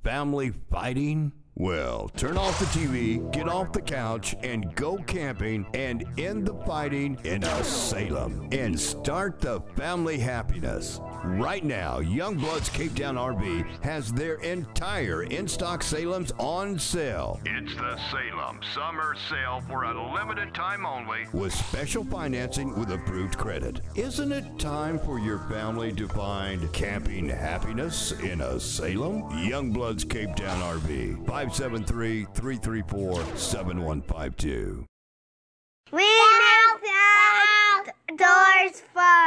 Family fighting? Well, turn off the TV, get off the couch, and go camping and end the fighting in a Salem. And start the family happiness. Right now, Youngblood'S Capetown RV has their entire in-stock Salems on sale. It's the Salem Summer Sale for a limited time only with special financing with approved credit. Isn't it time for your family to find camping happiness in a Salem? Youngblood'S Capetown RV, 573-334-7152. We make the doors for